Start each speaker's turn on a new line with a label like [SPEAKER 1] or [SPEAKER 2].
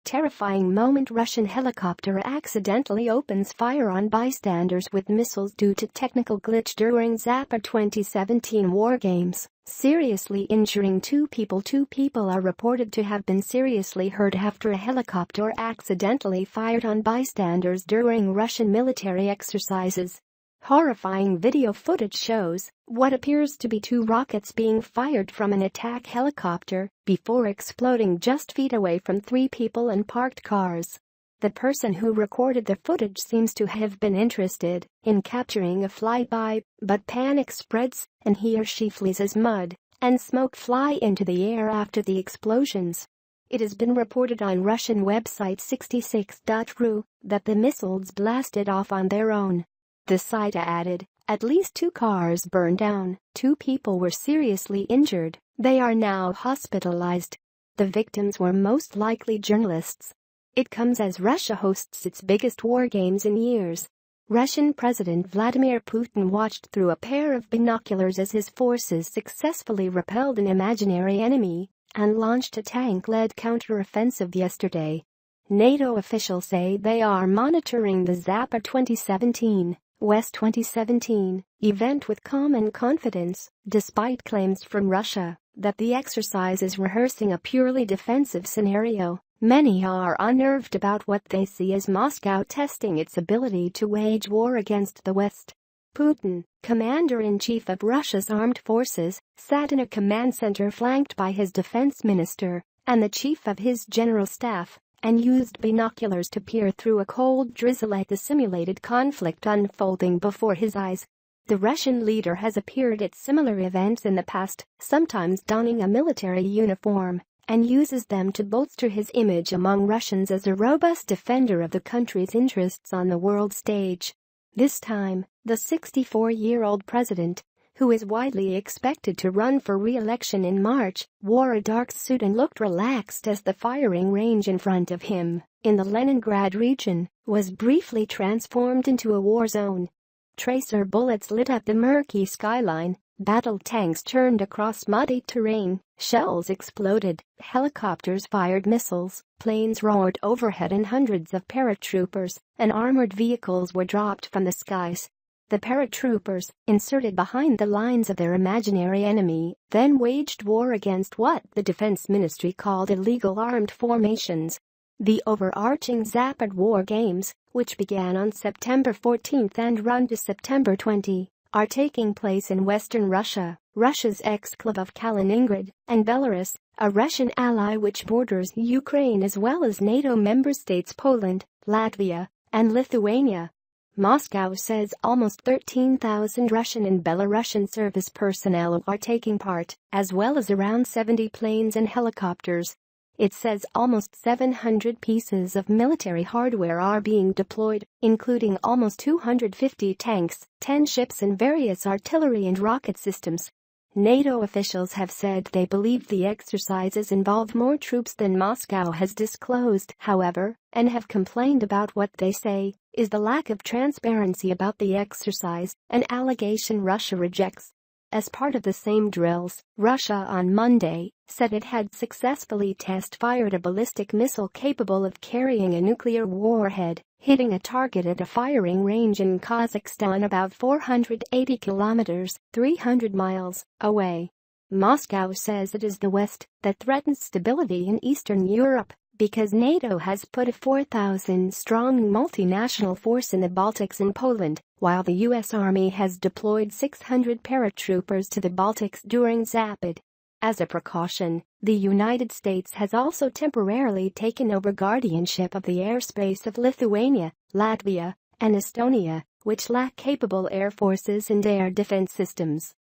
[SPEAKER 1] Terrifying moment: Russian helicopter accidentally opens fire on bystanders with missiles due to technical glitch during Zapad 2017 war games, seriously injuring two people. Two people are reported to have been seriously hurt after a helicopter accidentally fired on bystanders during Russian military exercises. Horrifying video footage shows what appears to be two rockets being fired from an attack helicopter before exploding just feet away from three people and parked cars. The person who recorded the footage seems to have been interested in capturing a flyby, but panic spreads and he or she flees as mud and smoke fly into the air after the explosions. It has been reported on Russian website 66.ru that the missiles blasted off on their own. The site added, at least two cars burned down, two people were seriously injured, they are now hospitalized. The victims were most likely journalists. It comes as Russia hosts its biggest war games in years. Russian President Vladimir Putin watched through a pair of binoculars as his forces successfully repelled an imaginary enemy and launched a tank-led counter-offensive yesterday. NATO officials say they are monitoring the Zapad 2017 West 2017 event with calm and confidence, despite claims from Russia that the exercise is rehearsing a purely defensive scenario. Many are unnerved about what they see as Moscow testing its ability to wage war against the West. Putin, commander-in-chief of Russia's armed forces, sat in a command center flanked by his defense minister and the chief of his general staff, and used binoculars to peer through a cold drizzle at the simulated conflict unfolding before his eyes. The Russian leader has appeared at similar events in the past, sometimes donning a military uniform, and uses them to bolster his image among Russians as a robust defender of the country's interests on the world stage. This time, the 64-year-old president, who is widely expected to run for re-election in March, wore a dark suit and looked relaxed as the firing range in front of him, in the Leningrad region, was briefly transformed into a war zone. Tracer bullets lit up the murky skyline, battle tanks churned across muddy terrain, shells exploded, helicopters fired missiles, planes roared overhead and hundreds of paratroopers and armored vehicles were dropped from the skies. The paratroopers, inserted behind the lines of their imaginary enemy, then waged war against what the defense ministry called illegal armed formations. The overarching Zapad War Games, which began on September 14 and run to September 20, are taking place in western Russia, Russia's exclave of Kaliningrad, and Belarus, a Russian ally which borders Ukraine as well as NATO member states Poland, Latvia, and Lithuania. Moscow says almost 13,000 Russian and Belarusian service personnel are taking part, as well as around 70 planes and helicopters. It says almost 700 pieces of military hardware are being deployed, including almost 250 tanks, 10 ships and various artillery and rocket systems. NATO officials have said they believe the exercises involve more troops than Moscow has disclosed, however, and have complained about what they say is the lack of transparency about the exercise, an allegation Russia rejects. As part of the same drills, Russia on Monday said it had successfully test-fired a ballistic missile capable of carrying a nuclear warhead, hitting a target at a firing range in Kazakhstan about 480 kilometers, 300 miles, away. Moscow says it is the West that threatens stability in Eastern Europe because NATO has put a 4,000-strong multinational force in the Baltics and Poland, while the U.S. Army has deployed 600 paratroopers to the Baltics during Zapad. As a precaution, the United States has also temporarily taken over guardianship of the airspace of Lithuania, Latvia, and Estonia, which lack capable air forces and air defense systems.